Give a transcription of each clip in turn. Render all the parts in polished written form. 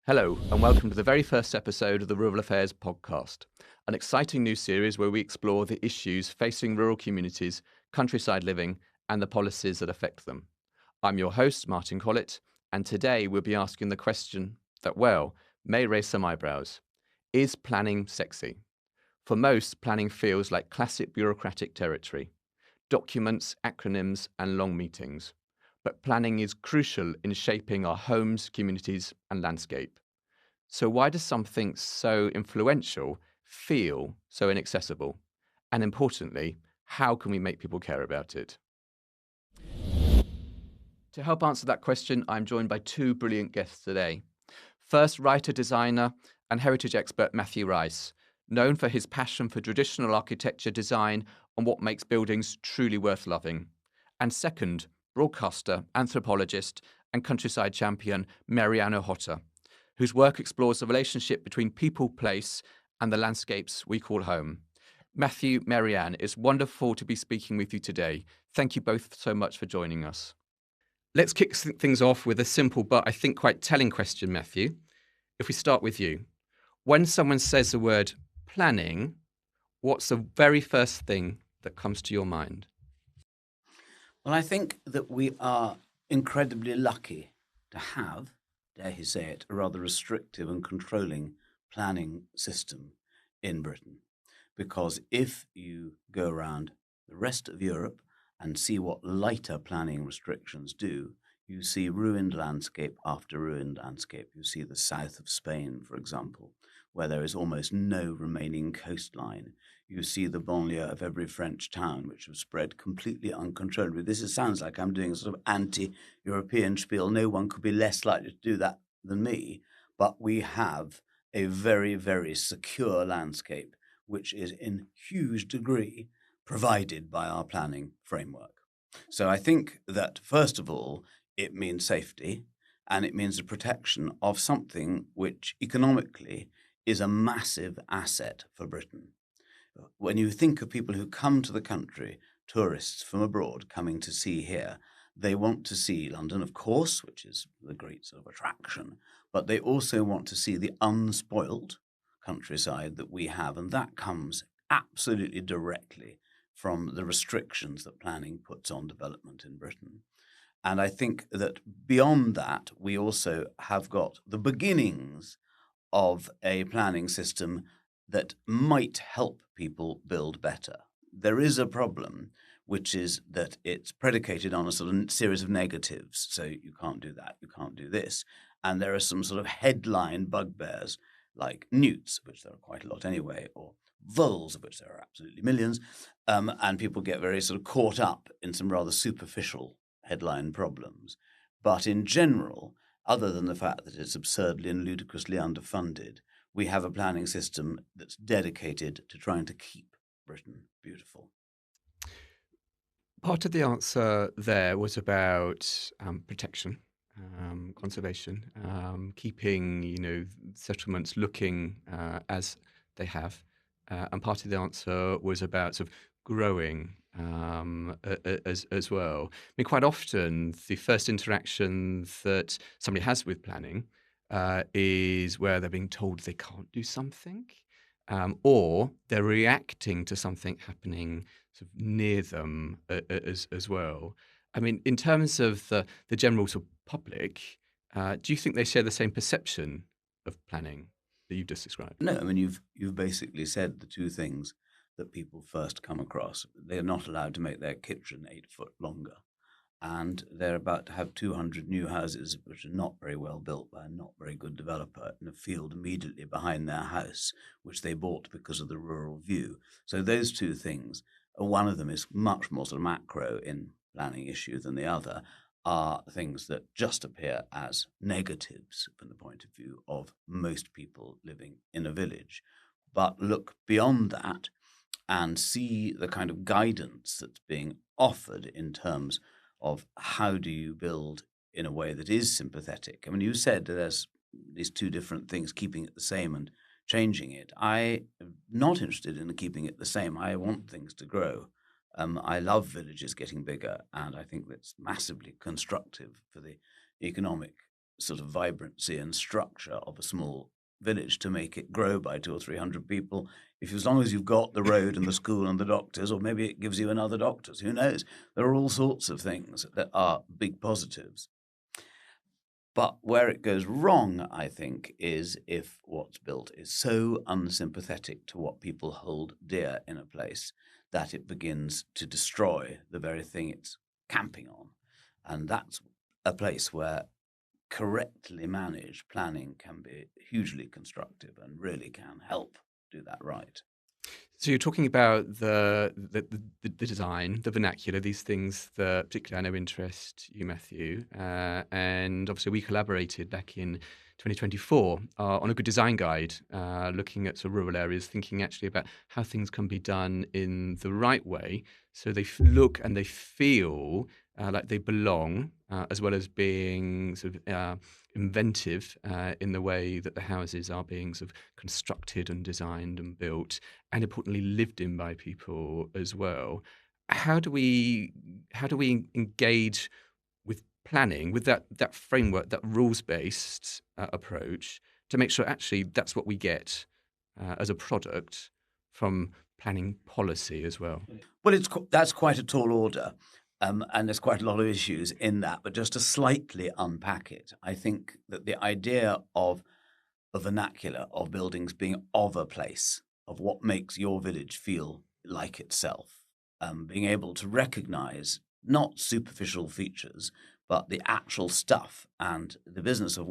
Hello, and welcome to the very first episode of the Rural Affairs podcast, an exciting new series where we explore the issues facing rural communities, countryside living, and the policies that affect them. I'm your host, Martin Collett, and today we'll be asking the question that, well, may raise some eyebrows. Is planning sexy? For most, planning feels like classic bureaucratic territory: documents, acronyms, and long meetings. But planning is crucial in shaping our homes, communities, and landscape. So, why does something so influential feel so inaccessible? And importantly, how can we make people care about it? To help answer that question, I'm joined by two brilliant guests today. First, writer, designer, and heritage expert Matthew Rice, known for his passion for traditional architecture design and what makes buildings truly worth loving. And second, broadcaster, anthropologist, and countryside champion Mary Ann Ochota, whose work explores the relationship between people, place, and the landscapes we call home. Matthew, Mary Ann, it's wonderful to be speaking with you today. Thank you both so much for joining us. Let's kick things off with a simple but I think quite telling question, Matthew. If we start with you, when someone says the word planning, what's the very first thing that comes to your mind? Well, I think that we are incredibly lucky to have, dare he say it, a rather restrictive and controlling planning system in Britain. Because if you go around the rest of Europe and see what lighter planning restrictions do, you see ruined landscape after ruined landscape. You see the south of Spain, for example, where there is almost no remaining coastline. You see the banlieue of every French town, which have spread completely uncontrollably. Sounds like I'm doing a sort of anti-European spiel. No one could be less likely to do that than me. But we have a very, very secure landscape, which is in huge degree provided by our planning framework. So I think that, first of all, it means safety, and it means the protection of something which economically is a massive asset for Britain. When you think of people who come to the country, tourists from abroad coming to see here, they want to see London, of course, which is the great sort of attraction, but they also want to see the unspoilt countryside that we have, and that comes absolutely directly from the restrictions that planning puts on development in Britain. And I think that beyond that, we also have got the beginnings of a planning system that might help people build better. There is a problem, which is that it's predicated on a sort of series of negatives. So you can't do that, you can't do this. And there are some sort of headline bugbears like newts, of which there are quite a lot anyway, or voles, of which there are absolutely millions. And people get very sort of caught up in some rather superficial headline problems. But in general, other than the fact that it's absurdly and ludicrously underfunded, we have a planning system that's dedicated to trying to keep Britain beautiful. Part of the answer there was about protection, conservation, keeping settlements looking as they have, and part of the answer was about sort of growing as well. I mean, quite often the first interaction that somebody has with planning is where they're being told they can't do something, or they're reacting to something happening sort of near them as well. I mean, in terms of the general sort of public, do you think they share the same perception of planning that you've just described? No, I mean you've basically said the two things that people first come across. They're not allowed to make their kitchen 8 foot longer, and they're about to have 200 new houses which are not very well built by a not very good developer in a field immediately behind their house, which they bought because of the rural view. So those two things, one of them is much more sort of macro in planning issue than the other, are things that just appear as negatives from the point of view of most people living in a village. But look beyond that and see the kind of guidance that's being offered in terms of how do you build in a way that is sympathetic. I mean, you said there's these two different things, keeping it the same and changing it. I am not interested in keeping it the same. I want things to grow. I love villages getting bigger, and I think that's massively constructive for the economic sort of vibrancy and structure of a small village to make it grow by 200 or 300 people. If as long as you've got the road and the school and the doctors, or maybe it gives you another doctors, who knows? There are all sorts of things that are big positives. But where it goes wrong, I think, is if what's built is so unsympathetic to what people hold dear in a place that it begins to destroy the very thing it's camping on. And that's a place where correctly managed planning can be hugely constructive and really can help do that right. So you're talking about the design, the vernacular, these things that particularly I know interest you, Matthew. And obviously we collaborated back in 2024 on a good design guide, looking at sort of rural areas, thinking actually about how things can be done in the right way, so they look and they feel like they belong, as well as being sort of inventive in the way that the houses are being sort of constructed and designed and built, and importantly lived in by people as well. How do we engage with planning, with that framework, that rules based approach, to make sure actually that's what we get as a product from planning policy as well? Well, that's quite a tall order, and there's quite a lot of issues in that. But just to slightly unpack it, I think that the idea of a vernacular of buildings being of a place, of what makes your village feel like itself, being able to recognize not superficial features, but the actual stuff and the business of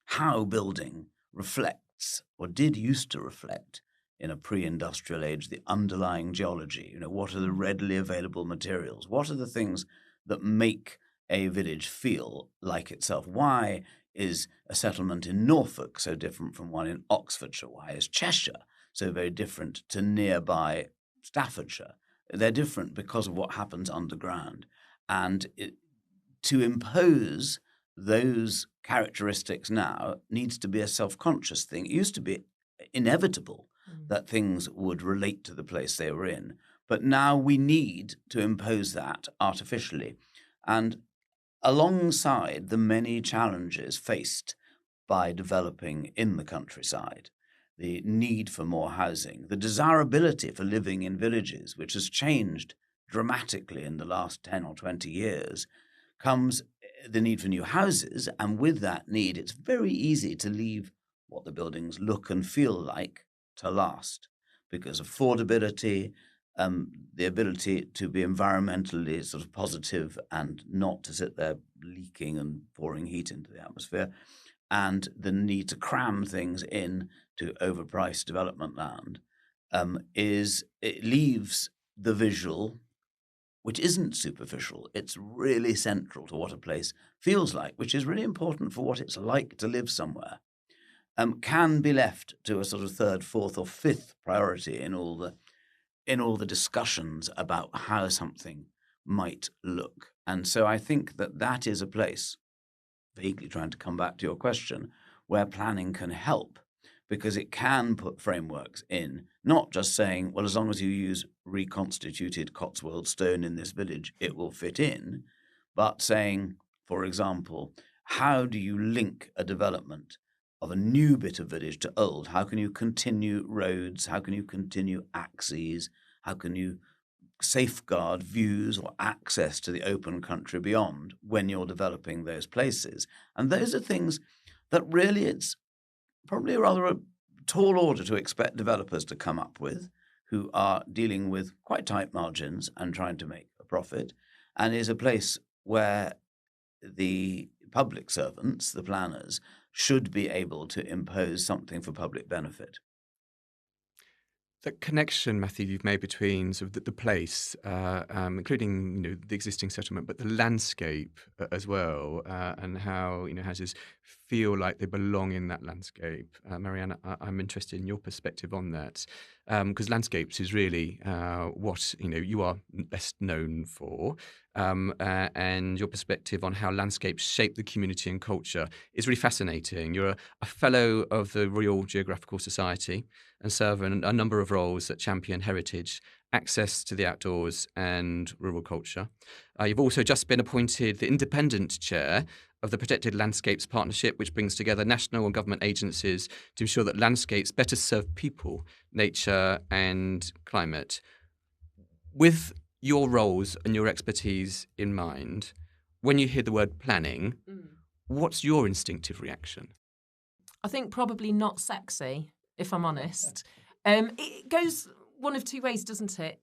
how building reflects or did used to reflect in a pre-industrial age, the underlying geology. What are the readily available materials? What are the things that make a village feel like itself? Why is a settlement in Norfolk so different from one in Oxfordshire? Why is Cheshire so very different to nearby Staffordshire? They're different because of what happens underground. And to impose those characteristics now needs to be a self-conscious thing. It used to be inevitable that things would relate to the place they were in. But now we need to impose that artificially. And alongside the many challenges faced by developing in the countryside, the need for more housing, the desirability for living in villages, which has changed dramatically in the last 10 or 20 years, comes the need for new houses. And with that need, it's very easy to leave what the buildings look and feel like to last, because affordability, the ability to be environmentally sort of positive and not to sit there leaking and pouring heat into the atmosphere, and the need to cram things in to overpriced development land, it leaves the visual, which isn't superficial. It's really central to what a place feels like, which is really important for what it's like to live somewhere. Can be left to a sort of third, fourth, or fifth priority in all the discussions about how something might look. And so I think that is a place, vaguely trying to come back to your question, where planning can help, because it can put frameworks in, not just saying, well, as long as you use reconstituted Cotswold stone in this village, it will fit in, but saying, for example, how do you link a development of a new bit of village to old? How can you continue roads? How can you continue axes? How can you safeguard views or access to the open country beyond when you're developing those places? And those are things that really it's probably rather a tall order to expect developers to come up with, who are dealing with quite tight margins and trying to make a profit, and is a place where the public servants, the planners, should be able to impose something for public benefit. The connection, Matthew, you've made between sort of the place, including the existing settlement, but the landscape as well, and how houses feel like they belong in that landscape. Mary Ann, I'm interested in your perspective on that, because landscapes is really what you are best known for, and your perspective on how landscapes shape the community and culture is really fascinating. You're a fellow of the Royal Geographical Society and serve in a number of roles that champion heritage, access to the outdoors and rural culture. You've also just been appointed the independent chair of the Protected Landscapes Partnership, which brings together national and government agencies to ensure that landscapes better serve people, nature and climate. With your roles and your expertise in mind, when you hear the word planning, what's your instinctive reaction? I think probably not sexy, if I'm honest. It goes one of two ways, doesn't it?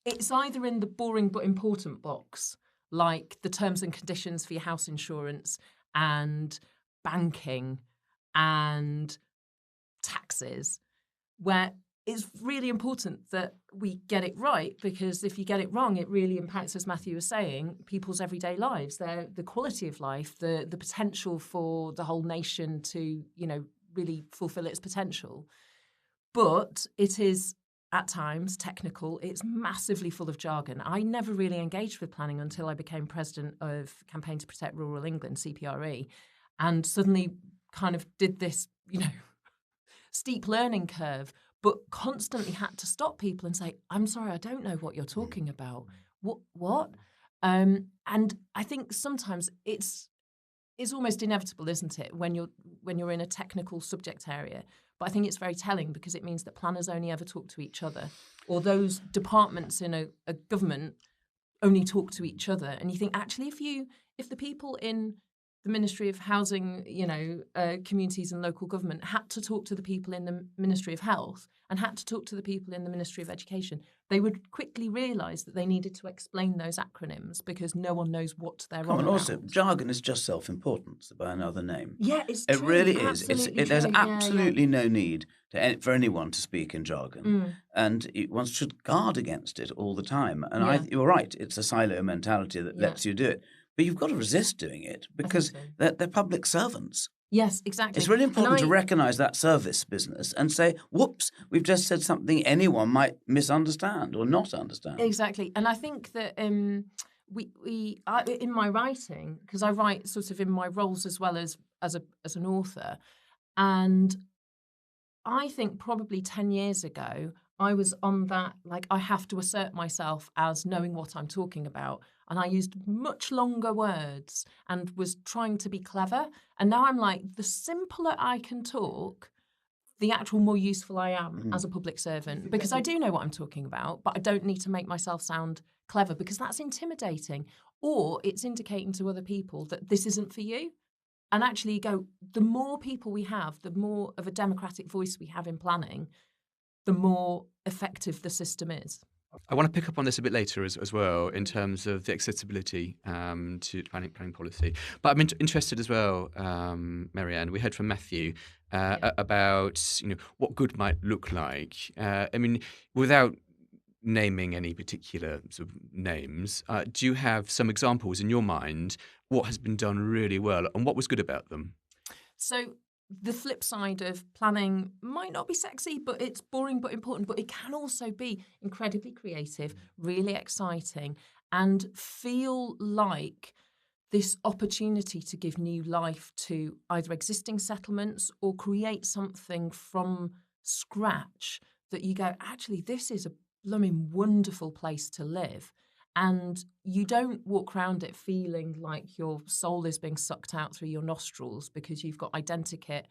It's either in the boring but important box, like the terms and conditions for your house insurance and banking and taxes, where it's really important that we get it right, because if you get it wrong, it really impacts, as Matthew was saying, people's everyday lives, the quality of life, the potential for the whole nation to, really fulfill its potential. But it is at times technical. It's massively full of jargon. I never really engaged with planning until I became president of Campaign to Protect Rural England, CPRE, and suddenly kind of did this, steep learning curve, but constantly had to stop people and say, I'm sorry, I don't know what you're talking about. What? And I think sometimes it's almost inevitable, isn't it, when you're in a technical subject area. But I think it's very telling, because it means that planners only ever talk to each other, or those departments in a government only talk to each other. And you think, actually, if the people in the Ministry of Housing, communities and local government had to talk to the people in the Ministry of Health and had to talk to the people in the Ministry of Education, they would quickly realise that they needed to explain those acronyms, because no one knows what they're on And about. also, jargon is just self-importance by another name. Yeah, it's It true. really is. Absolutely There's true. absolutely no need for anyone to speak in jargon, and one should guard against it all the time. And you're right, it's a silo mentality that lets you do it. But you've got to resist doing it, because they're public servants. Yes, exactly. It's really important to recognise that service business and say, whoops, we've just said something anyone might misunderstand or not understand. Exactly. And I think that I, in my writing, because I write sort of in my roles as well as an author, and I think probably 10 years ago, I was on that, like, I have to assert myself as knowing what I'm talking about. And I used much longer words and was trying to be clever. And now I'm like, the simpler I can talk, the actual more useful I am as a public servant, because I do know what I'm talking about, but I don't need to make myself sound clever, because that's intimidating, or it's indicating to other people that this isn't for you. And actually the more people we have, the more of a democratic voice we have in planning, the more effective the system is. I want to pick up on this a bit later as well, in terms of the accessibility to planning policy. But I'm interested as well, Mary Ann, we heard from Matthew about what good might look like. Without naming any particular sort of names, do you have some examples in your mind what has been done really well and what was good about them? So the flip side of planning might not be sexy, but it's boring but important, but it can also be incredibly creative, really exciting, and feel like this opportunity to give new life to either existing settlements or create something from scratch that you go, actually, this is a blooming wonderful place to live. And you don't walk around it feeling like your soul is being sucked out through your nostrils, because you've got identikit,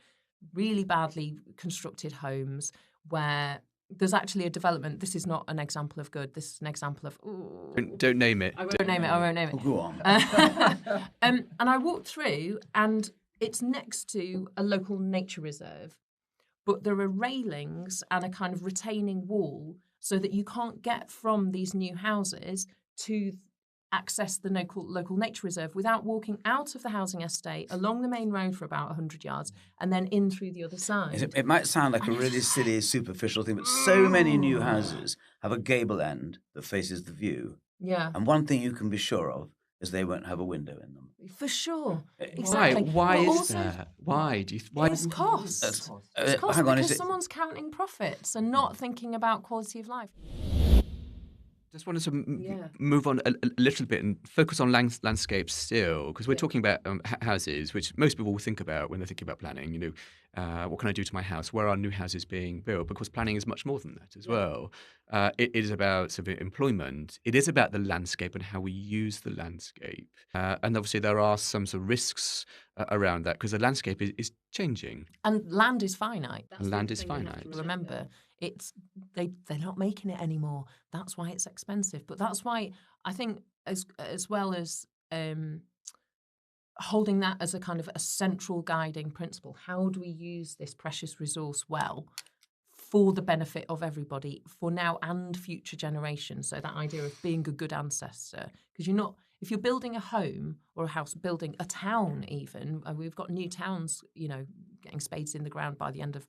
really badly constructed homes where there's actually a development. This is not an example of good. This is an example of... Don't name it. I won't name it. Oh, go on. And I walked through, and it's next to a local nature reserve, but there are railings and a kind of retaining wall so that you can't get from these new houses to access the local nature reserve without walking out of the housing estate, along the main road for about 100 yards, and then in through the other side. It might sound like a really silly, superficial thing, but so many new houses have a gable end that faces the view. Yeah. And one thing you can be sure of is they won't have a window in them. For sure. Exactly. Why But is also, that? Why do you? Why? It's cost. It's cost hang on, because someone's counting profits and not thinking about quality of life. Just wanted to Yeah. move on a little bit and focus on landscapes still, because we're Yeah. talking about houses, which most people will think about when they're thinking about planning. What can I do to my house? Where are new houses being built? Because planning is much more than that as Yeah. well. It is about sort of employment. It is about the landscape and how we use the landscape. And obviously, there are some sort of risks around that because the landscape is changing. And land is finite. That's And the land other is thing we have finite. to remember. They're not making it anymore. That's why it's expensive. But that's why I think as well as holding that as a kind of a central guiding principle, how do we use this precious resource well for the benefit of everybody, for now and future generations? So that idea of being a good ancestor, because if you're building a home or a house, building a town even, we've got new towns, getting spades in the ground by the end of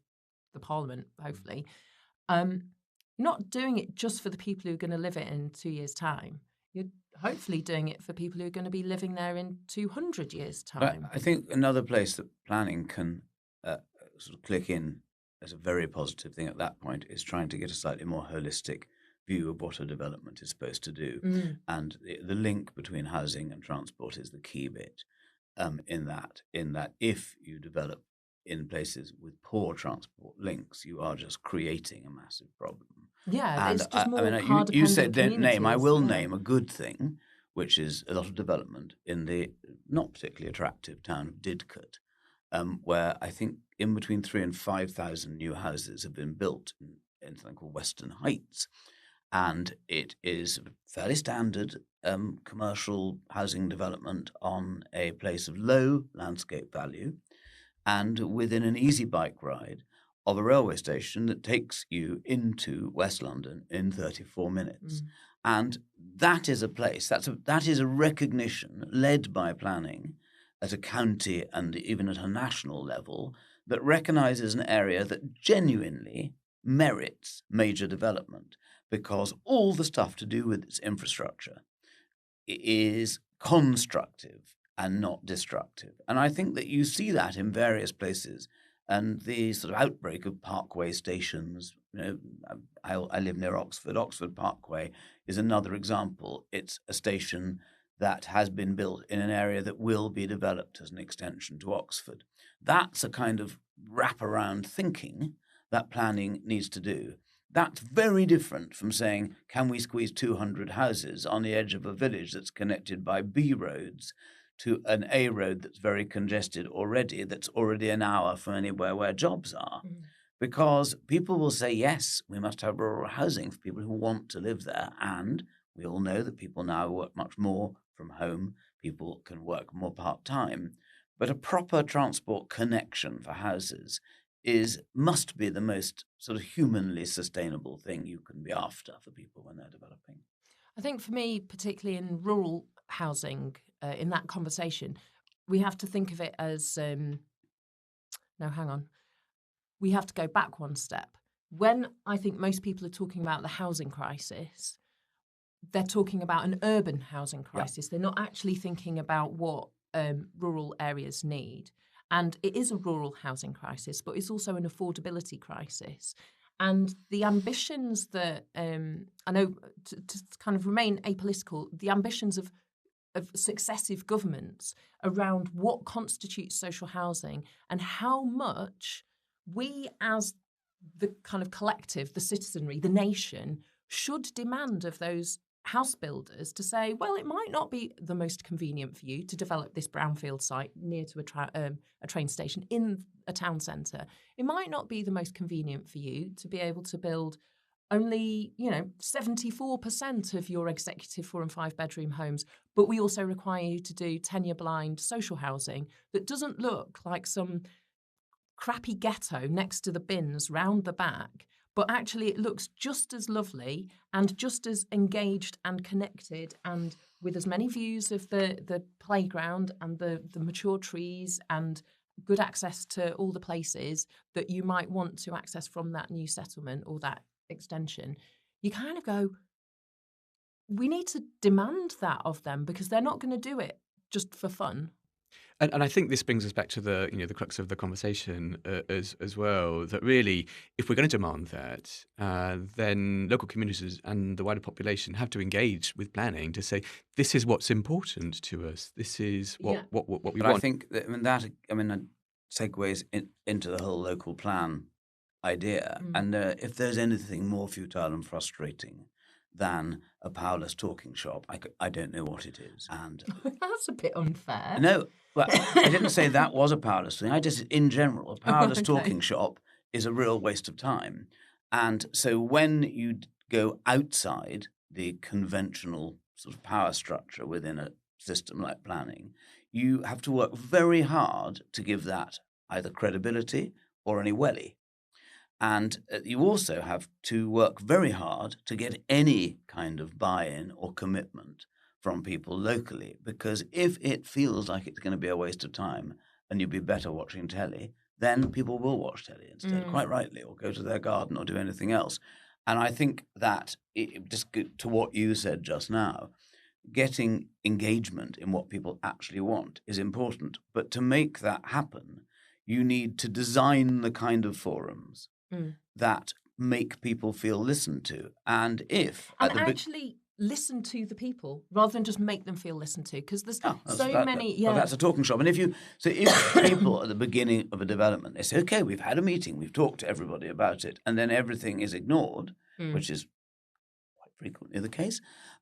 the Parliament, hopefully. You're not doing it just for the people who are going to live it in 2 years' time. You're hopefully doing it for people who are going to be living there in 200 years' time. I think another place that planning can sort of click in as a very positive thing at that point is trying to get a slightly more holistic view of what a development is supposed to do. And the link between housing and transport is the key bit in that if you develop in places with poor transport links, you are just creating a massive problem. Yeah, And it's just more you said don't name. I will communities, name a good thing, which is a lot of development in the not particularly attractive town of Didcot, where I think in between 3,000 and 5,000 new houses have been built in something called Western Heights. And it is fairly standard commercial housing development on a place of low landscape value and within an easy bike ride of a railway station that takes you into West London in 34 minutes. And that is a place, that is a recognition led by planning at a county and even at a national level that recognises an area that genuinely merits major development because all the stuff to do with its infrastructure is constructive and not destructive. And I think that you see that in various places. And the sort of outbreak of parkway stations, I live near Oxford. Oxford Parkway is another example. It's a station that has been built in an area that will be developed as an extension to Oxford. That's a kind of wraparound thinking that planning needs to do. That's very different from saying, can we squeeze 200 houses on the edge of a village that's connected by B roads to an A road that's very congested already, that's already an hour from anywhere where jobs are? Because people will say, yes, we must have rural housing for people who want to live there. And we all know that people now work much more from home. People can work more part-time. But a proper transport connection for houses must be the most sort of humanly sustainable thing you can be after for people when they're developing. I think for me, particularly in rural housing, in that conversation, we have to think of it as, no, hang on. We have to go back one step. When I think most people are talking about the housing crisis, they're talking about an urban housing crisis. They're not actually thinking about what rural areas need. And it is a rural housing crisis, but it's also an affordability crisis. And the ambitions that, I know, to kind of remain apolitical, the ambitions of successive governments around what constitutes social housing and how much we as the kind of collective, the citizenry, the nation, should demand of those house builders to say, well, it might not be the most convenient for you to develop this brownfield site near to a train station in a town centre. It might not be the most convenient for you to be able to build only, 74% of your executive 4 and 5 bedroom homes, but we also require you to do tenure blind social housing that doesn't look like some crappy ghetto next to the bins round the back, but actually it looks just as lovely and just as engaged and connected and with as many views of the playground and the mature trees and good access to all the places that you might want to access from that new settlement or that extension. You kind of go, we need to demand that of them because they're not going to do it just for fun. And I think this brings us back to the the crux of the conversation as well. That really, if we're going to demand that, then local communities and the wider population have to engage with planning to say this is what's important to us. This is Yeah. what we But I want. think that, that segues into the whole local plan idea. Mm. And if there's anything more futile and frustrating than a powerless talking shop, I don't know what it is. And That's a bit unfair. no, well, I didn't say that was a powerless thing. I just, in general, a powerless Okay. talking shop is a real waste of time. And so when you go outside the conventional sort of power structure within a system like planning, you have to work very hard to give that either credibility or any welly. And you also have to work very hard to get any kind of buy-in or commitment from people locally, because if it feels like it's going to be a waste of time and you'd be better watching telly, then people will watch telly instead, quite rightly, or go to their garden or do anything else. And I think that, just to what you said just now, getting engagement in what people actually want is important. But to make that happen, you need to design the kind of forums that make people feel listened to. And if And actually listen to the people rather than just make them feel listened to, because there's many. Well, that's a talking shop. And if people at the beginning of a development, they say, okay, we've had a meeting, we've talked to everybody about it, and then everything is ignored, which is quite frequently the case,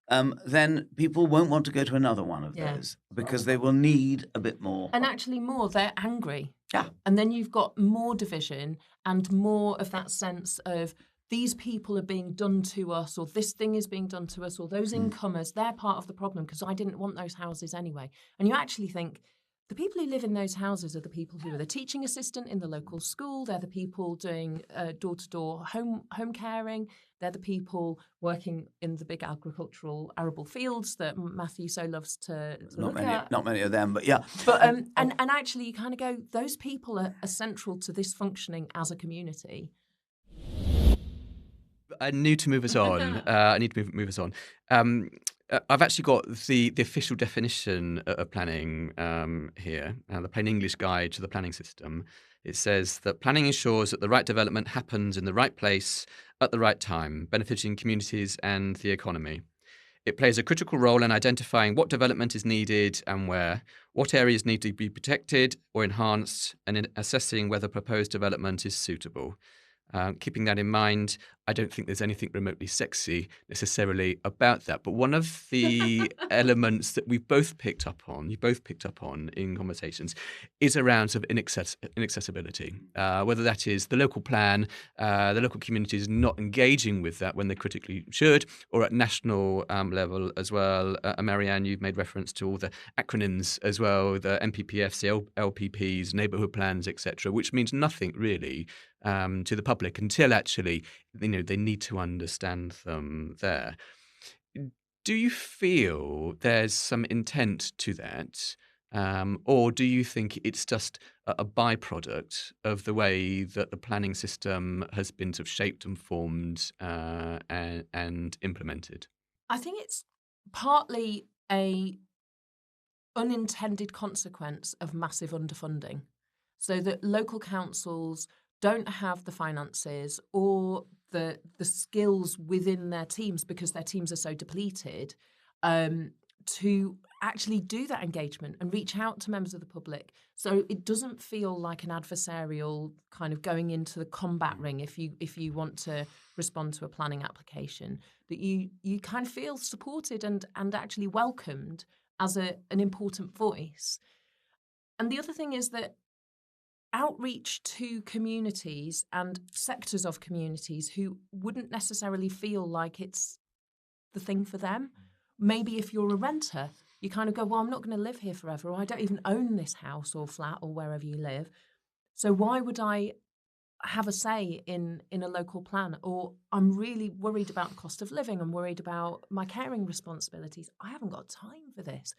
then people won't want to go to another one of those because they will need a bit more. And actually they're angry. Yeah. And then you've got more division and more of that sense of these people are being done to us, or this thing is being done to us, or those incomers, they're part of the problem because I didn't want those houses anyway. And you actually think the people who live in those houses are the people who are the teaching assistant in the local school. They're the people doing door-to-door home caring. They're the people working in the big agricultural arable fields that Matthew so loves to look at. Not many of them, but yeah. But and actually you kind of go, those people are central to this functioning as a community. I need to move us on. Move us on. I've actually got the official definition of planning here, the plain English guide to the planning system. It says that planning ensures that the right development happens in the right place at the right time, benefiting communities and the economy. It plays a critical role in identifying what development is needed and where, what areas need to be protected or enhanced, and in assessing whether proposed development is suitable. Keeping that in mind, I don't think there's anything remotely sexy necessarily about that. But one of the elements that we've both picked up on, you both picked up on in conversations, is around sort of inaccessibility. Whether that is the local plan, the local communities not engaging with that when they critically should, or at national level as well. Mary Ann, you've made reference to all the acronyms as well, the MPPFs, the LPPs, neighbourhood plans, etc., which means nothing really to the public until actually they need to understand them there. Do you feel there's some intent to that, or do you think it's just a byproduct of the way that the planning system has been sort of shaped and formed and implemented? I think it's partly a unintended consequence of massive underfunding, so that local councils don't have the finances or the skills within their teams, because their teams are so depleted, to actually do that engagement and reach out to members of the public. So it doesn't feel like an adversarial kind of going into the combat ring if you want to respond to a planning application, that you kind of feel supported and actually welcomed as an important voice. And the other thing is that outreach to communities and sectors of communities who wouldn't necessarily feel like it's the thing for them. Maybe if you're a renter, you kind of go, well, I'm not going to live here forever, or I don't even own this house or flat or wherever you live. So why would I have a say in a local plan? Or I'm really worried about the cost of living. I'm worried about my caring responsibilities. I haven't got time for this.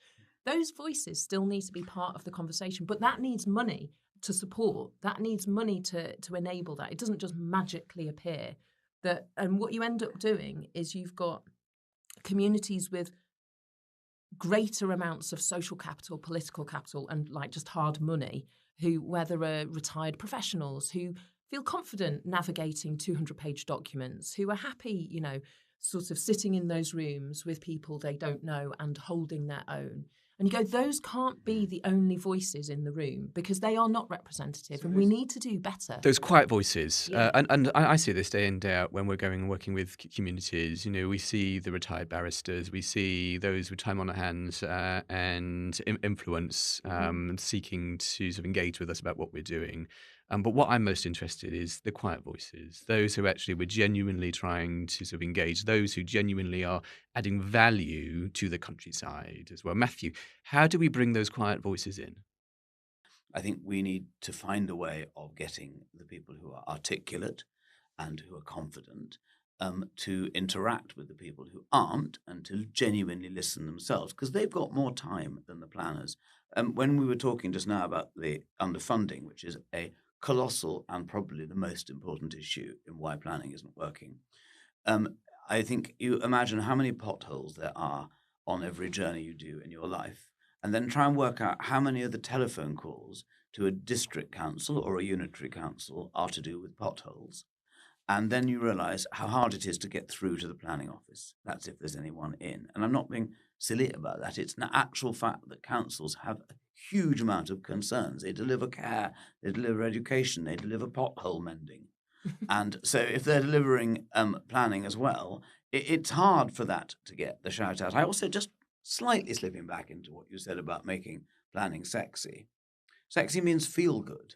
Those voices still need to be part of the conversation, but that needs money to support. That needs money to enable that. It doesn't just magically appear. And what you end up doing is you've got communities with greater amounts of social capital, political capital, and like just hard money, who, whether are retired professionals who feel confident navigating 200-page documents, who are happy, sort of sitting in those rooms with people they don't know and holding their own. And you go, those can't be the only voices in the room because they are not representative, and we need to do better. Those quiet voices, Yeah. and I see this day in, day out when we're going and working with communities. We see the retired barristers, we see those with time on their hands and influence, seeking to sort of engage with us about what we're doing. But what I'm most interested in is the quiet voices, those who actually were genuinely trying to sort of engage, those who genuinely are adding value to the countryside as well. Matthew, how do we bring those quiet voices in? I think we need to find a way of getting the people who are articulate and who are confident to interact with the people who aren't and to genuinely listen themselves, because they've got more time than the planners. When we were talking just now about the underfunding, which is a colossal and probably the most important issue in why planning isn't working, I think you imagine how many potholes there are on every journey you do in your life, and then try and work out how many of the telephone calls to a district council or a unitary council are to do with potholes. And then you realise how hard it is to get through to the planning office. That's if there's anyone in. And I'm not being silly about that. It's an actual fact that councils have a huge amount of concerns. They deliver care, they deliver education, they deliver pothole mending. And so if they're delivering planning as well, it's hard for that to get the shout out. I also, just slightly slipping back into what you said about making planning sexy. Sexy means feel good.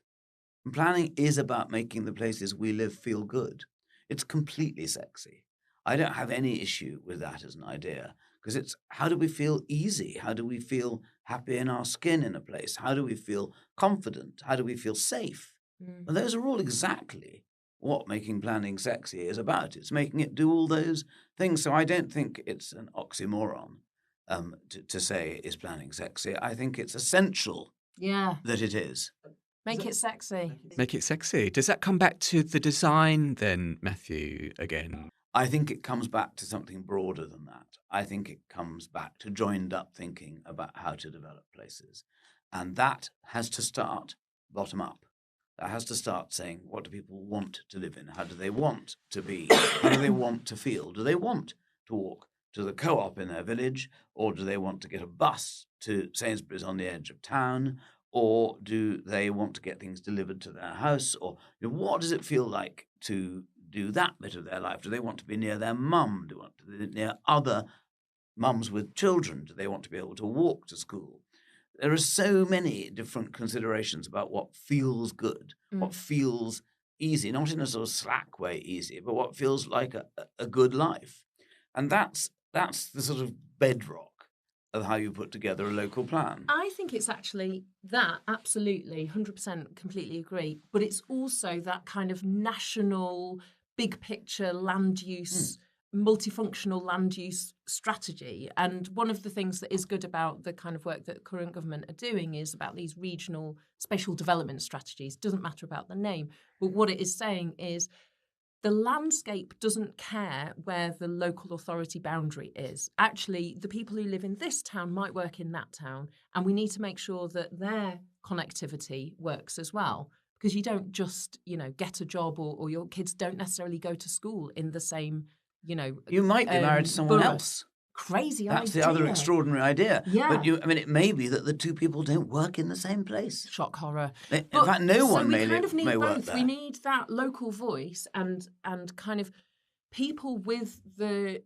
And planning is about making the places we live feel good. It's completely sexy. I don't have any issue with that as an idea, because it's how do we feel easy? How do we feel happy in our skin in a place? How do we feel confident? How do we feel safe? And those are all exactly what making planning sexy is about. It's making it do all those things. So I don't think it's an oxymoron to say, is planning sexy? I think it's essential that it is. Make it sexy. Make it sexy. Does that come back to the design then, Matthew, again? I think it comes back to something broader than that. I think it comes back to joined up thinking about how to develop places. And that has to start bottom up. That has to start saying, what do people want to live in? How do they want to be? How do they want to feel? Do they want to walk to the co-op in their village? Or do they want to get a bus to Sainsbury's on the edge of town? Or do they want to get things delivered to their house? Or what does it feel like to do that bit of their life? Do they want to be near their mum? Do they want to be near other mums with children? Do they want to be able to walk to school? There are so many different considerations about what feels good, what feels easy, not in a sort of slack way easy, but what feels like a good life. And that's the sort of bedrock of how you put together a local plan. I think it's actually that, absolutely, 100% completely agree. But it's also that kind of national, big picture land use, multifunctional land use strategy. And one of the things that is good about the kind of work that the current government are doing is about these regional spatial development strategies. Doesn't matter about the name, but what it is saying is the landscape doesn't care where the local authority boundary is. Actually, the people who live in this town might work in that town, and we need to make sure that their connectivity works as well. Because you don't just, get a job or your kids don't necessarily go to school in the same, You might be married to someone else. Crazy idea. That's the other extraordinary idea. Yeah. But it may be that the two people don't work in the same place. Shock horror. In fact, no one we kind of need may work both. there. We need that local voice and kind of people with the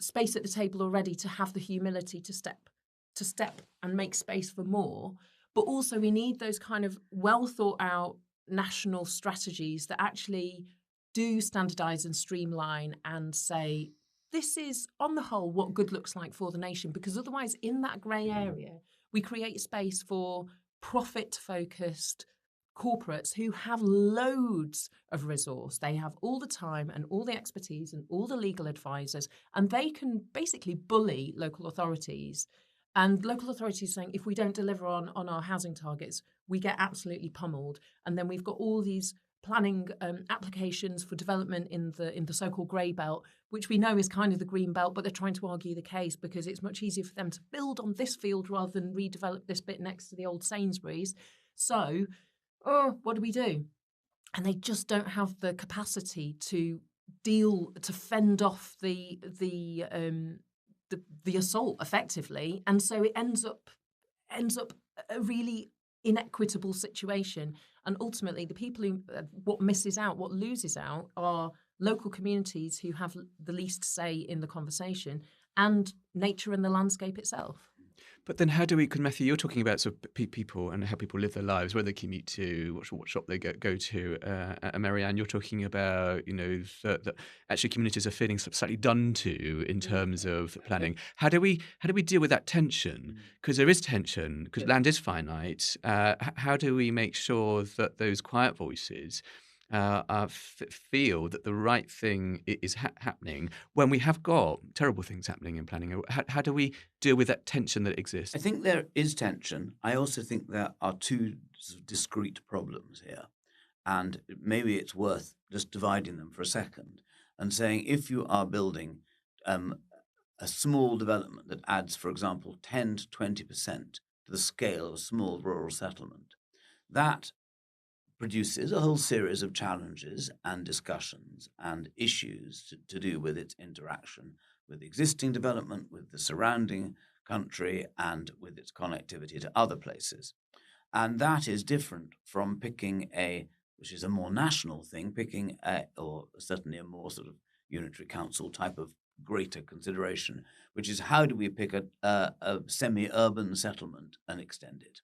space at the table already to have the humility to step and make space for more. But also we need those kind of well thought out national strategies that actually do standardise and streamline and say, this is, on the whole, what good looks like for the nation, because otherwise in that grey area, we create space for profit-focused corporates who have loads of resource. They have all the time and all the expertise and all the legal advisors, and they can basically bully local authorities. And local authorities saying, if we don't deliver on our housing targets, we get absolutely pummeled. And then we've got all these planning applications for development in the so-called grey belt, which we know is kind of the green belt, but they're trying to argue the case because it's much easier for them to build on this field rather than redevelop this bit next to the old Sainsbury's. So, what do we do? And they just don't have the capacity to fend off the assault effectively, and so it ends up a really inequitable situation. And ultimately, the people who what loses out are local communities who have the least say in the conversation, and nature and the landscape itself. But then how do we, because Matthew, you're talking about sort of people and how people live their lives, where they commute to, what shop they go to. And Mary Ann, you're talking about, that actually communities are feeling slightly done to in terms of planning. How do we deal with that tension? Because there is tension, because land is finite. How do we make sure that those quiet voices feel that the right thing is happening when we have got terrible things happening in planning? How do we deal with that tension that exists? I think there is tension. I also think there are two sort of discrete problems here. And maybe it's worth just dividing them for a second and saying, if you are building a small development that adds, for example, 10 to 20% to the scale of a small rural settlement, that produces a whole series of challenges and discussions and issues to do with its interaction with existing development, with the surrounding country, and with its connectivity to other places. And that is different from picking which is a more national thing, or certainly a more sort of unitary council type of greater consideration, which is how do we pick a semi-urban settlement and extend it?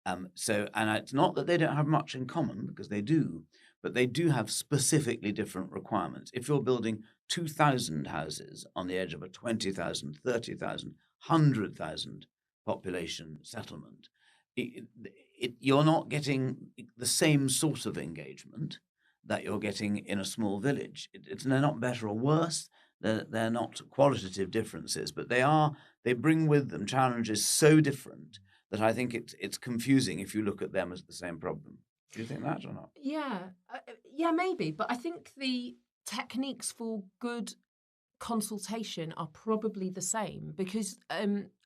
And it's not that they don't have much in common, because they do, but they do have specifically different requirements. If you're building 2,000 houses on the edge of a 20,000, 30,000, 100,000 population settlement, you're not getting the same sort of engagement that you're getting in a small village. They're not better or worse. They're not qualitative differences, but they bring with them challenges so different that I think it's confusing if you look at them as the same problem. Do you think that or not? Yeah, maybe. But I think the techniques for good consultation are probably the same, because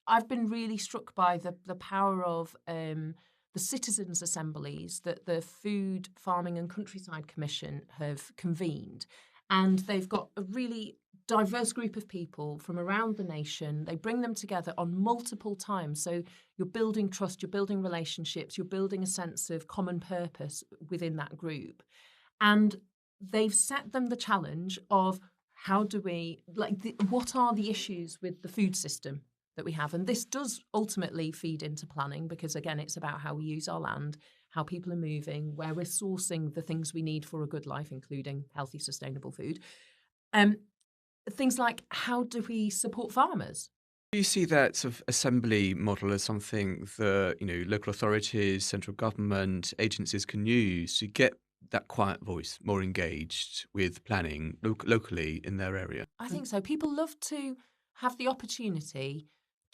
I've been really struck by the power of the citizens' assemblies that the Food, Farming and Countryside Commission have convened. And they've got a really diverse group of people from around the nation. They bring them together on multiple times. So you're building trust, you're building relationships, you're building a sense of common purpose within that group. And they've set them the challenge of how do we, what are the issues with the food system that we have? And this does ultimately feed into planning, because again, it's about how we use our land, how people are moving, where we're sourcing the things we need for a good life, including healthy, sustainable food. Things like, how do we support farmers? Do you see that sort of assembly model as something that, local authorities, central government, agencies can use to get that quiet voice more engaged with planning locally in their area? I think so. People love to have the opportunity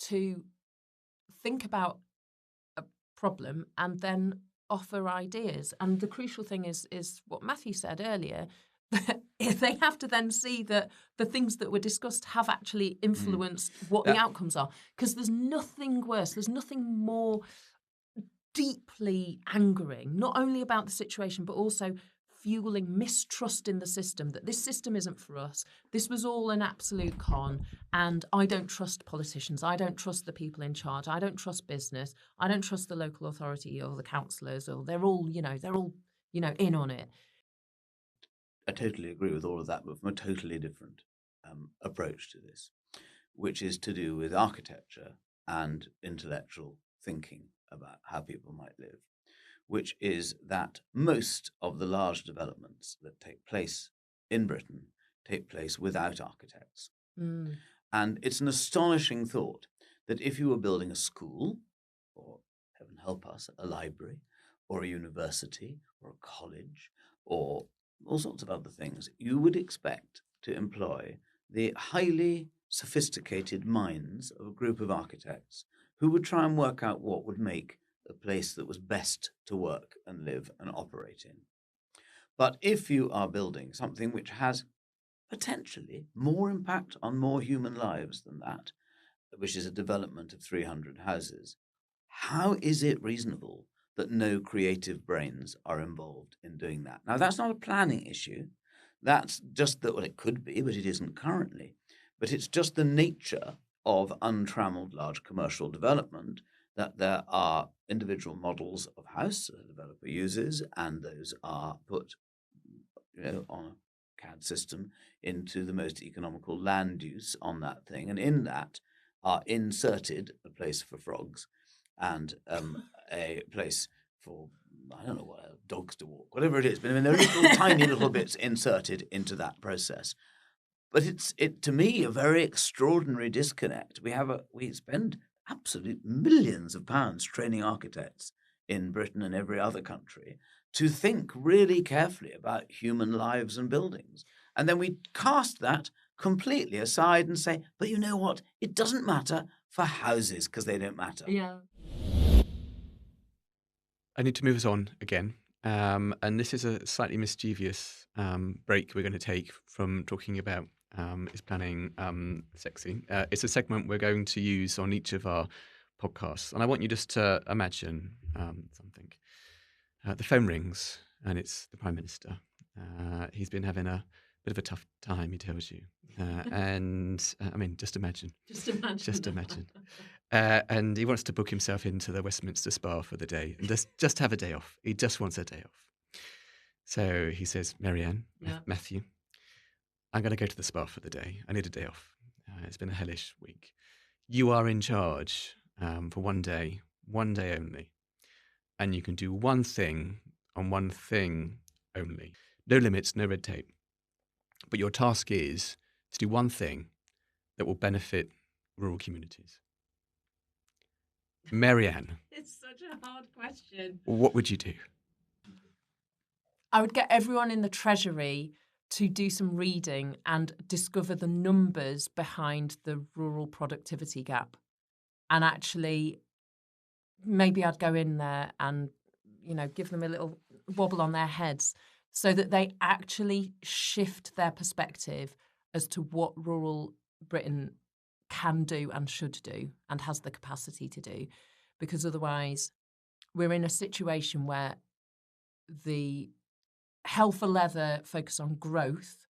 to think about a problem and then offer ideas. And the crucial thing is what Matthew said earlier, that if they have to then see that the things that were discussed have actually influenced what the outcomes are. Because there's nothing worse, there's nothing more deeply angering, not only about the situation, but also fueling mistrust in the system, that this system isn't for us. This was all an absolute con, and I don't trust politicians. I don't trust the people in charge. I don't trust business. I don't trust the local authority or the councillors, or they're all in on it. I totally agree with all of that, but from a totally different approach to this, which is to do with architecture and intellectual thinking about how people might live, which is that most of the large developments that take place in Britain take place without architects. And it's an astonishing thought that if you were building a school, or heaven help us, a library, or a university, or a college, or all sorts of other things, you would expect to employ the highly sophisticated minds of a group of architects who would try and work out what would make a place that was best to work and live and operate in. But if you are building something which has potentially more impact on more human lives than that, which is a development of 300 houses, how is it reasonable that no creative brains are involved in doing that? Now, that's not a planning issue. That's just that, well, it could be, but it isn't currently. But it's just the nature of untrammeled large commercial development that there are individual models of house that a developer uses, and those are put on a CAD system into the most economical land use on that thing. And in that are inserted a place for frogs and a place for, I don't know what, dogs to walk, whatever it is. But I mean, there are little tiny little bits inserted into that process. But it's to me a very extraordinary disconnect. We spend absolute millions of pounds training architects in Britain and every other country to think really carefully about human lives and buildings. And then we cast that completely aside and say, but you know what? It doesn't matter for houses because they don't matter. Yeah. I need to move us on again. And this is a slightly mischievous break we're going to take from talking about is planning sexy. It's a segment we're going to use on each of our podcasts. And I want you just to imagine something. The phone rings and it's the Prime Minister. He's been having a bit of a tough time, he tells you. I mean, just imagine. Just imagine. Just imagine. And he wants to book himself into the Westminster Spa for the day and just have a day off. He just wants a day off. So he says, Mary Ann, Matthew, I'm going to go to the spa for the day. I need a day off. It's been a hellish week. You are in charge for one day only. And you can do one thing on one thing only. No limits, no red tape. But your task is to do one thing that will benefit rural communities. Mary Ann. It's such a hard question. What would you do? I would get everyone in the Treasury to do some reading and discover the numbers behind the rural productivity gap. And actually, maybe I'd go in there and, give them a little wobble on their heads so that they actually shift their perspective as to what rural Britain can do and should do and has the capacity to do. Because otherwise, we're in a situation where the hell for leather focus on growth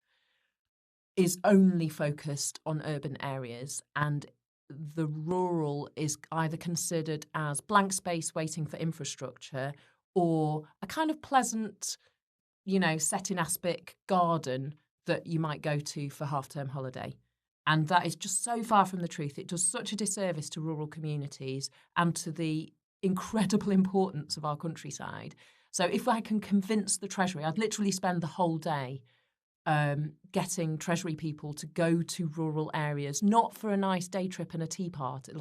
is only focused on urban areas, and the rural is either considered as blank space waiting for infrastructure or a kind of pleasant, set in aspic garden that you might go to for half-term holiday. And that is just so far from the truth. It does such a disservice to rural communities and to the incredible importance of our countryside. So if I can convince the Treasury, I'd literally spend the whole day getting Treasury people to go to rural areas, not for a nice day trip and a tea party,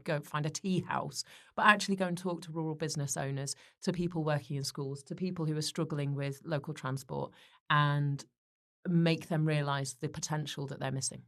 go find a tea house, but actually go and talk to rural business owners, to people working in schools, to people who are struggling with local transport, and make them realise the potential that they're missing.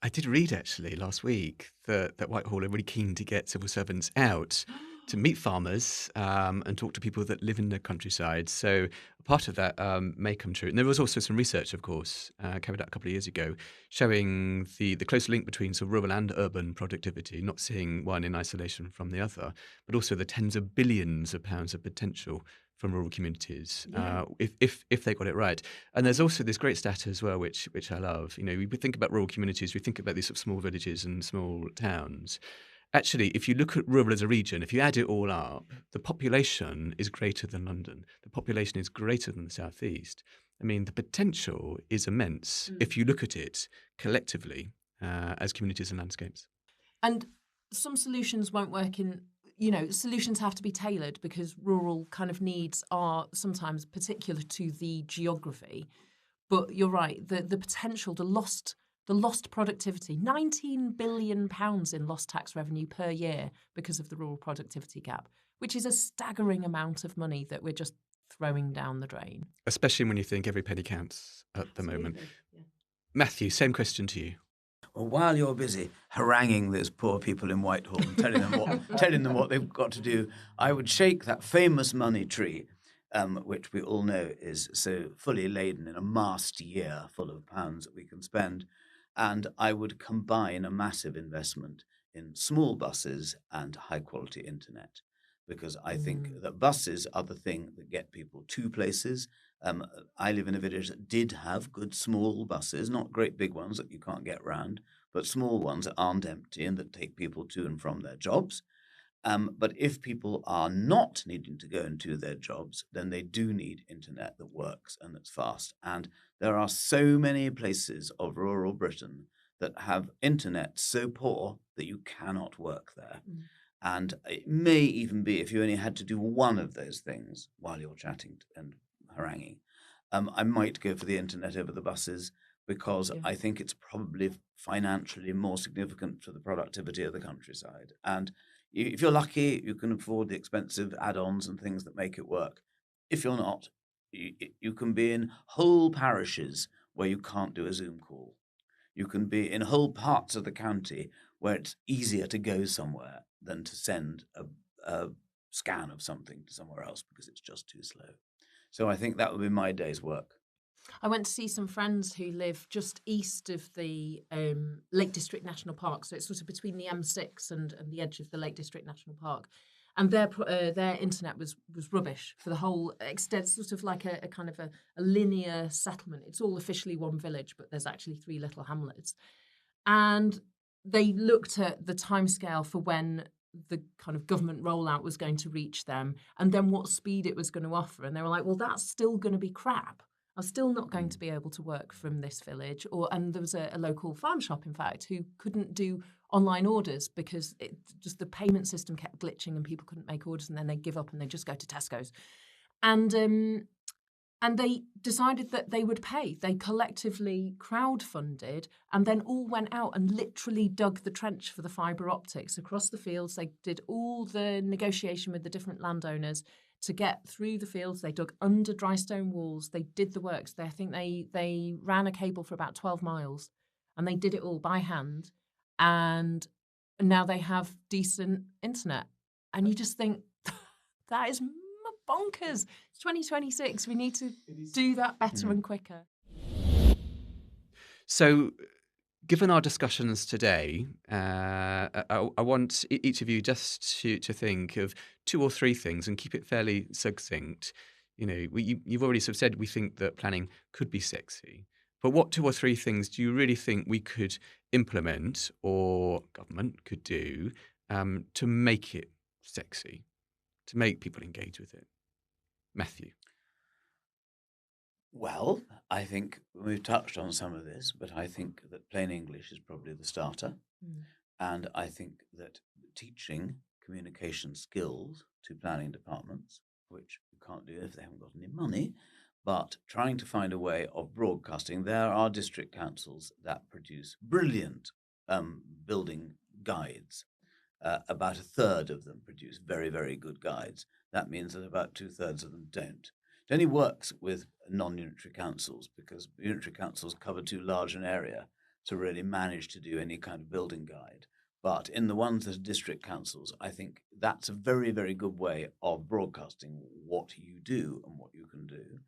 I did read actually last week that Whitehall are really keen to get civil servants out to meet farmers and talk to people that live in the countryside. So part of that may come true. And there was also some research, of course, carried out a couple of years ago, showing the close link between sort of rural and urban productivity, not seeing one in isolation from the other, but also the tens of billions of pounds of potential from rural communities, if they got it right. And there's also this great stat as well, which I love. We think about rural communities, we think about these sort of small villages and small towns. Actually, if you look at rural as a region, if you add it all up, the population is greater than London. The population is greater than the southeast. I mean, the potential is immense if you look at it collectively as communities and landscapes. And some solutions won't work solutions have to be tailored because rural kind of needs are sometimes particular to the geography. But you're right, the potential, the lost productivity, £19 billion in lost tax revenue per year because of the rural productivity gap, which is a staggering amount of money that we're just throwing down the drain. Especially when you think every penny counts at the moment. Yeah. Matthew, same question to you. Well, while you're busy haranguing those poor people in Whitehall and telling them what they've got to do, I would shake that famous money tree which we all know is so fully laden in a massed year full of pounds that we can spend. And I would combine a massive investment in small buses and high quality internet, because I think that buses are the thing that get people to places. I live in a village that did have good small buses, not great big ones that you can't get round, but small ones that aren't empty and that take people to and from their jobs. But if people are not needing to go and do their jobs, then they do need internet that works and that's fast. And there are so many places of rural Britain that have internet so poor that you cannot work there. And it may even be, if you only had to do one of those things while you're chatting and haranguing, I might go for the internet over the buses, because I think it's probably financially more significant for the productivity of the countryside. And if you're lucky, you can afford the expensive add-ons and things that make it work. If you're not, you can be in whole parishes where you can't do a Zoom call. You can be in whole parts of the county where it's easier to go somewhere than to send a scan of something to somewhere else because it's just too slow. So I think that would be my day's work. I went to see some friends who live just east of the Lake District National Park. So it's sort of between the M6 and the edge of the Lake District National Park. And their internet was rubbish for the whole extent, sort of like a kind of a linear settlement. It's all officially one village, but there's actually 3 little hamlets. And they looked at the timescale for when the kind of government rollout was going to reach them and then what speed it was going to offer. And they were like, well, that's still going to be crap. I'm still not going to be able to work from this village. And there was a local farm shop, in fact, who couldn't do online orders because just the payment system kept glitching and people couldn't make orders, and then they'd give up and they'd just go to Tesco's. And they decided that they would pay. They collectively crowdfunded and then all went out and literally dug the trench for the fibre optics across the fields. They did all the negotiation with the different landowners to get through the fields. They dug under dry stone walls. They did the works. I think they ran a cable for about 12 miles and they did it all by hand. And now they have decent internet. And you just think, that is bonkers. It's 2026. We need to do that better and quicker. So, given our discussions today, I want each of you just to think of 2 or 3 things and keep it fairly succinct. You know, you've already sort of said we think that planning could be sexy, but what 2 or 3 things do you really think we could implement or government could do to make it sexy, to make people engage with it? Matthew. Well, I think we've touched on some of this, but I think that plain English is probably the starter. And I think that teaching communication skills to planning departments, which you can't do if they haven't got any money, but trying to find a way of broadcasting. There are district councils that produce brilliant building guides. About 1/3 of them produce very, very good guides. That means that about 2/3 of them don't. It only works with non-unitary councils because unitary councils cover too large an area to really manage to do any kind of building guide. But in the ones that are district councils, I think that's a very, very good way of broadcasting what you do and what you can do.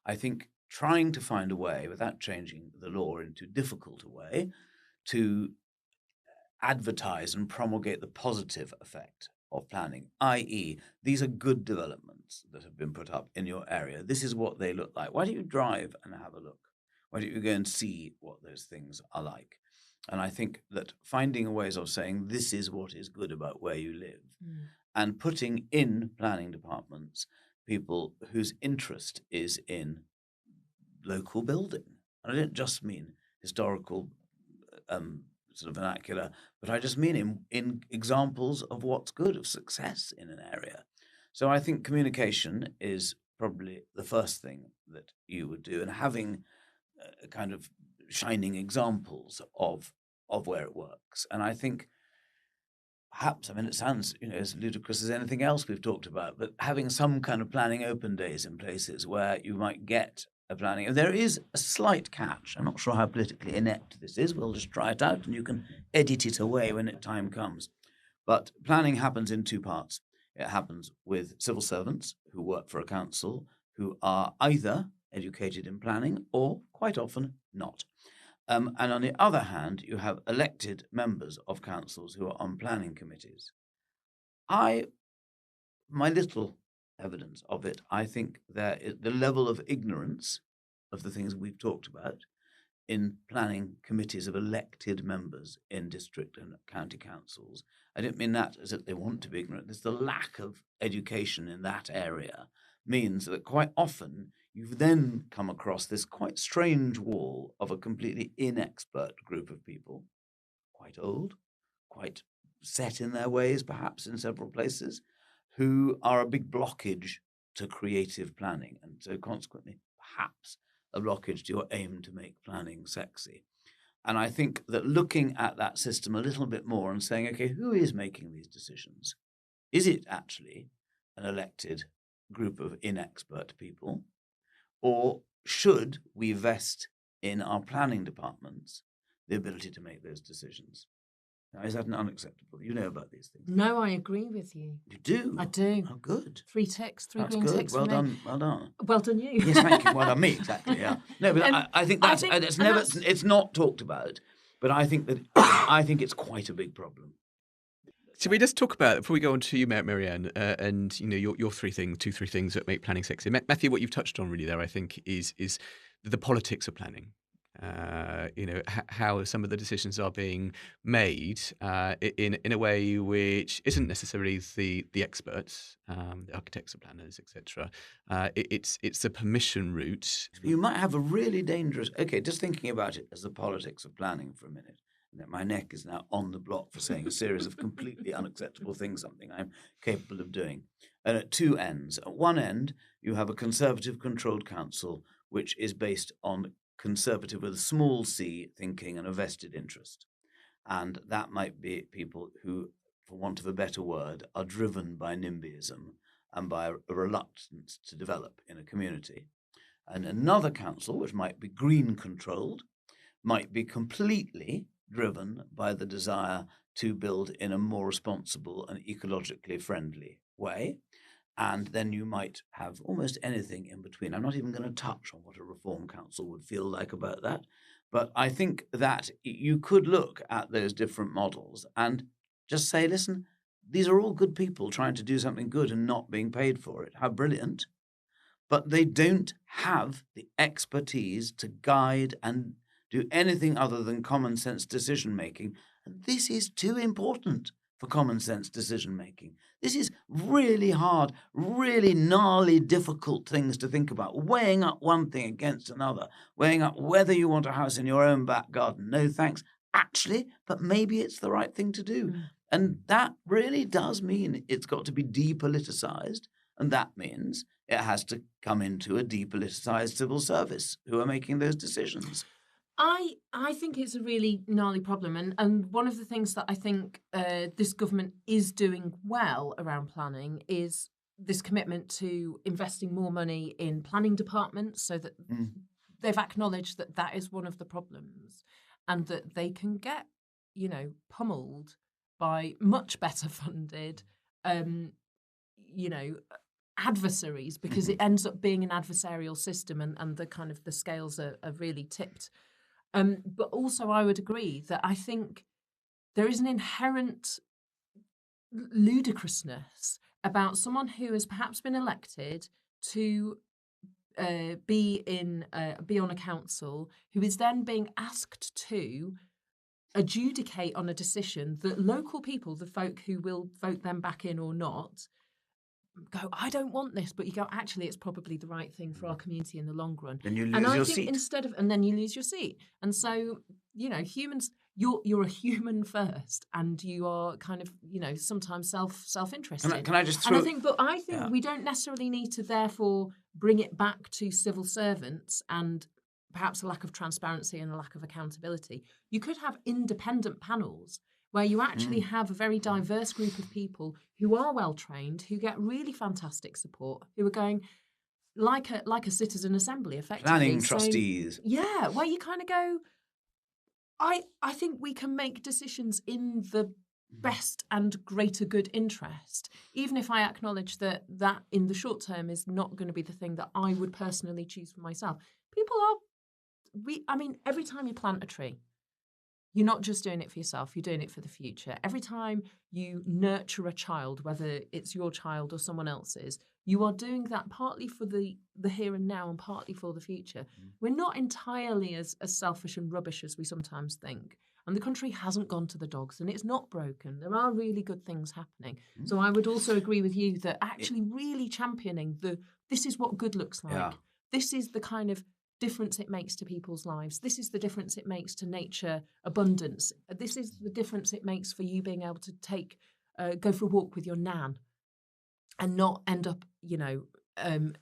I think trying to find a way, without changing the law into difficult a way, to advertise and promulgate the positive effect of planning, i.e. these are good developments that have been put up in your area. This is what they look like. Why don't you drive and have a look? Why don't you go and see what those things are like? And I think that finding ways of saying this is what is good about where you live and putting in planning departments people whose interest is in local building. And I don't just mean historical sort of vernacular, but I just mean in examples of what's good, of success in an area. So I think communication is probably the first thing that you would do, and having kind of shining examples of where it works. And I think perhaps, I mean, it sounds, as ludicrous as anything else we've talked about, but having some kind of planning open days in places where you might get a planning. There is a slight catch. I'm not sure how politically inept this is. We'll just try it out and you can edit it away when time comes. But planning happens in 2 parts. It happens with civil servants who work for a council who are either educated in planning or quite often not. And on the other hand, you have elected members of councils who are on planning committees. My little evidence of it, I think the level of ignorance of the things we've talked about in planning committees of elected members in district and county councils. I don't mean that as if they want to be ignorant. There's the lack of education in that area means that quite often you've then come across this quite strange wall of a completely inexpert group of people, quite old, quite set in their ways, perhaps in several places, who are a big blockage to creative planning, and so consequently, perhaps a blockage to your aim to make planning sexy. And I think that looking at that system a little bit more and saying, okay, who is making these decisions? Is it actually an elected group of inexpert people? Or should we vest in our planning departments the ability to make those decisions? Now, is that unacceptable? You know about these things. No, I agree with you. You do? I do. Oh, good. 3 ticks, 3 That's green good. ticks Well for me. done. Well done. Well done, you. Yes, thank you. Well done, me, exactly, yeah. No, but I think that's never, it's not talked about, but I think it's quite a big problem. Should we just talk about, before we go on to you, Mary Ann, and your three things that make planning sexy? Matthew, what you've touched on really there, I think, is the politics of planning. How some of the decisions are being made in a way which isn't necessarily the experts, the architects, the planners, etc. It's the permission route. You might have a really dangerous. Okay, just thinking about it as the politics of planning for a minute. My neck is now on the block for saying a series of completely unacceptable things, something I'm capable of doing. And at two ends. At one end, you have a conservative-controlled council, which is based on conservative with a small c thinking and a vested interest. And that might be people who, for want of a better word, are driven by NIMBYism and by a reluctance to develop in a community. And another council, which might be green-controlled, might be completely driven by the desire to build in a more responsible and ecologically friendly way. And then you might have almost anything in between. I'm not even going to touch on what a reform council would feel like about that. But I think that you could look at those different models and just say, listen, these are all good people trying to do something good and not being paid for it. How brilliant. But they don't have the expertise to guide and do anything other than common sense decision making. And this is too important for common sense decision making. This is really hard, really gnarly, difficult things to think about. Weighing up one thing against another, weighing up whether you want a house in your own back garden. No thanks, actually, but maybe it's the right thing to do. And that really does mean it's got to be depoliticized. And that means it has to come into a depoliticized civil service who are making those decisions. I think it's a really gnarly problem. And one of the things that I think this government is doing well around planning is this commitment to investing more money in planning departments so that they've acknowledged that that is one of the problems and that they can get, pummeled by much better funded, adversaries because it ends up being an adversarial system and the kind of the scales are really tipped. But also I would agree that I think there is an inherent ludicrousness about someone who has perhaps been elected to be on a council who is then being asked to adjudicate on a decision that local people, the folk who will vote them back in or not, go, I don't want this, but you go, actually, it's probably the right thing for our community in the long run. Then you lose your seat. And then you lose your seat. And so, humans, you're a human first, and you are kind of, sometimes self-interested. Can I just throw... I think we don't necessarily need to therefore bring it back to civil servants and perhaps a lack of transparency and a lack of accountability. You could have independent panels where you actually have a very diverse group of people who are well trained, who get really fantastic support, who are going like a citizen assembly, effectively. Planning trustees. Yeah, where you kind of go, I think we can make decisions in the best and greater good interest, even if I acknowledge that in the short term is not going to be the thing that I would personally choose for myself. People I mean, every time you plant a tree, you're not just doing it for yourself, you're doing it for the future. Every time you nurture a child, whether it's your child or someone else's, you are doing that partly for the here and now and partly for the future. We're not entirely as selfish and rubbish as we sometimes think. And the country hasn't gone to the dogs and it's not broken. There are really good things happening. So I would also agree with you that actually really championing this is what good looks like. Yeah. This is the kind of difference it makes to people's lives. This is the difference it makes to nature abundance. This is the difference it makes for you being able to go for a walk with your nan and not end up,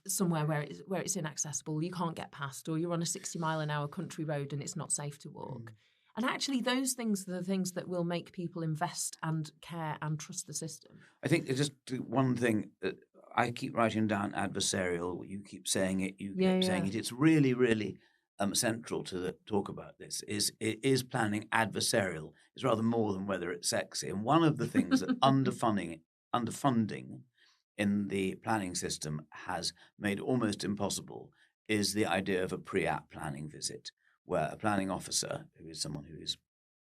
somewhere where it's inaccessible, you can't get past, or you're on a 60-mile-an-hour country road and it's not safe to walk. And actually, those things are the things that will make people invest and care and trust the system. I think just one thing that I keep writing down adversarial. You keep saying it. You keep saying it. It's really, really central to the talk about this. Is planning adversarial? It's rather more than whether it's sexy. And one of the things that underfunding in the planning system has made almost impossible is the idea of a pre-app planning visit, where a planning officer, who is someone who is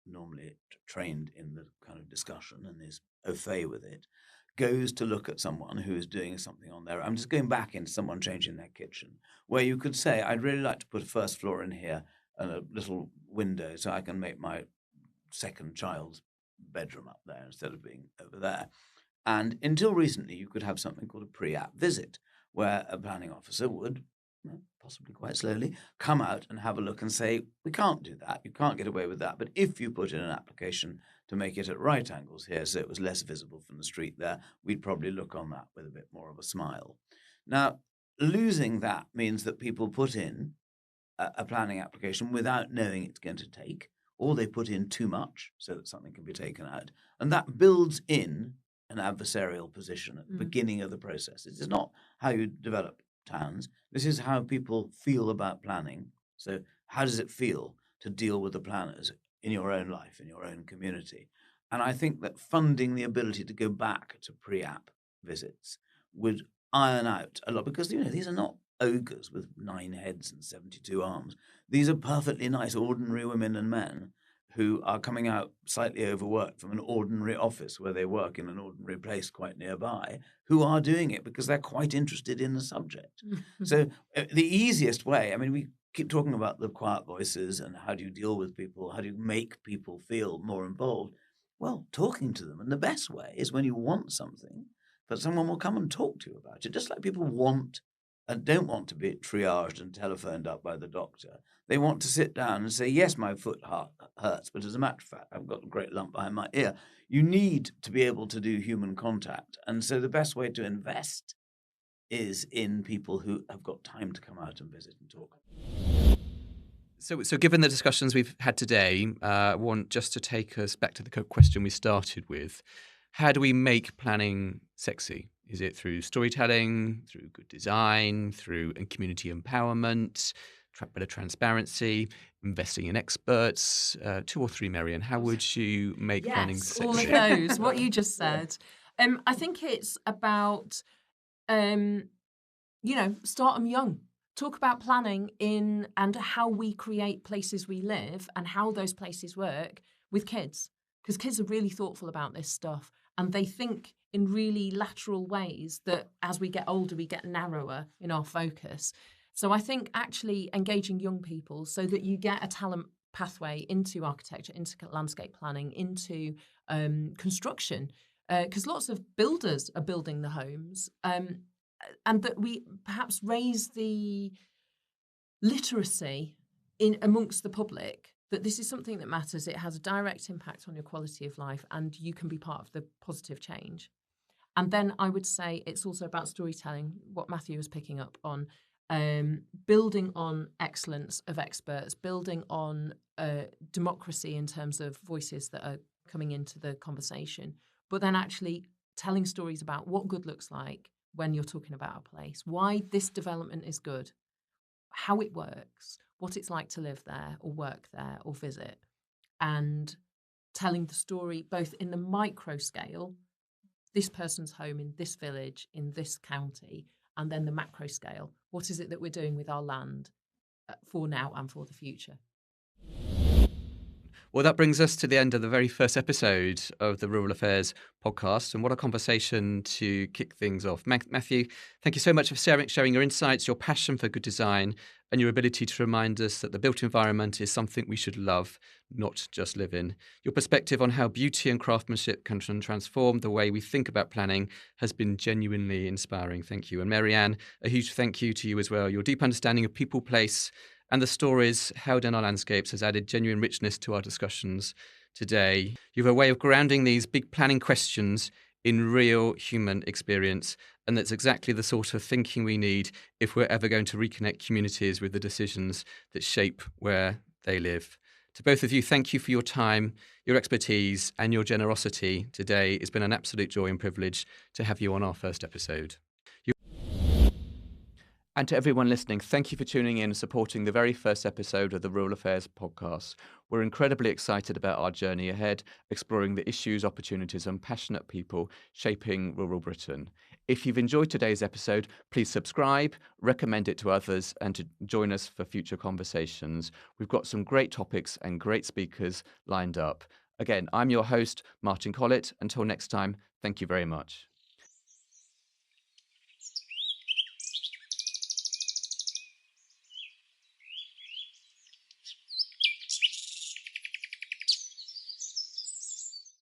normally trained in the kind of discussion and is au fait with it, goes to look at someone who is doing something on there. I'm just going back into someone changing their kitchen, where you could say, I'd really like to put a first floor in here and a little window so I can make my second child's bedroom up there instead of being over there. And until recently, you could have something called a pre-app visit, where a planning officer would, possibly quite slowly, come out and have a look and say, we can't do that, you can't get away with that, but if you put in an application to make it at right angles here so it was less visible from the street there, we'd probably look on that with a bit more of a smile. Now, losing that means that people put in a planning application without knowing it's going to take, or they put in too much so that something can be taken out, and that builds in an adversarial position at the beginning of the process. This is not how you develop towns. This is how people feel about planning. So how does it feel to deal with the planners in your own life, in your own community? And I think that funding the ability to go back to pre-app visits would iron out a lot, because these are not ogres with 9 heads and 72 arms. These are perfectly nice ordinary women and men who are coming out slightly overworked from an ordinary office where they work in an ordinary place quite nearby, who are doing it because they're quite interested in the subject. So the easiest way, we keep talking about the quiet voices and how do you deal with people, how do you make people feel more involved? Well, talking to them. And the best way is when you want something, that someone will come and talk to you about it, just like people want and don't want to be triaged and telephoned up by the doctor. They want to sit down and say, yes, my foot hurts, but as a matter of fact, I've got a great lump behind my ear. You need to be able to do human contact. And so the best way to invest is in people who have got time to come out and visit and talk. So given the discussions we've had today, I want just to take us back to the question we started with. How do we make planning sexy? Is it through storytelling, through good design, through community empowerment, better transparency, investing in experts? 2 or 3, Mary Ann, how would you make planning sexy? All of those, what you just said. I think it's about, start them young. Talk about planning and how we create places we live and how those places work with kids. Because kids are really thoughtful about this stuff and they think in really lateral ways that as we get older, we get narrower in our focus. So I think actually engaging young people so that you get a talent pathway into architecture, into landscape planning, into construction, because lots of builders are building the homes, and that we perhaps raise the literacy amongst the public that this is something that matters. It has a direct impact on your quality of life and you can be part of the positive change. And then I would say it's also about storytelling, what Matthew was picking up on, building on excellence of experts, building on democracy in terms of voices that are coming into the conversation, but then actually telling stories about what good looks like when you're talking about a place, why this development is good, how it works, what it's like to live there or work there or visit, and telling the story both in the micro scale, this person's home in this village, in this county, and then the macro scale. What is it that we're doing with our land for now and for the future? Well, that brings us to the end of the very first episode of the Rural Affairs podcast. And what a conversation to kick things off. Matthew, thank you so much for sharing your insights, your passion for good design, and your ability to remind us that the built environment is something we should love, not just live in. Your perspective on how beauty and craftsmanship can transform the way we think about planning has been genuinely inspiring. Thank you. And Mary Ann, a huge thank you to you as well. Your deep understanding of people, place, and the stories held in our landscapes has added genuine richness to our discussions today. You have a way of grounding these big planning questions in real human experience, and that's exactly the sort of thinking we need if we're ever going to reconnect communities with the decisions that shape where they live. To both of you, thank you for your time, your expertise, and your generosity today. It's been an absolute joy and privilege to have you on our first episode. And to everyone listening, thank you for tuning in and supporting the very first episode of the Rural Affairs podcast. We're incredibly excited about our journey ahead, exploring the issues, opportunities, and passionate people shaping rural Britain. If you've enjoyed today's episode, please subscribe, recommend it to others, and to join us for future conversations. We've got some great topics and great speakers lined up. Again, I'm your host, Martin Collett. Until next time, thank you very much.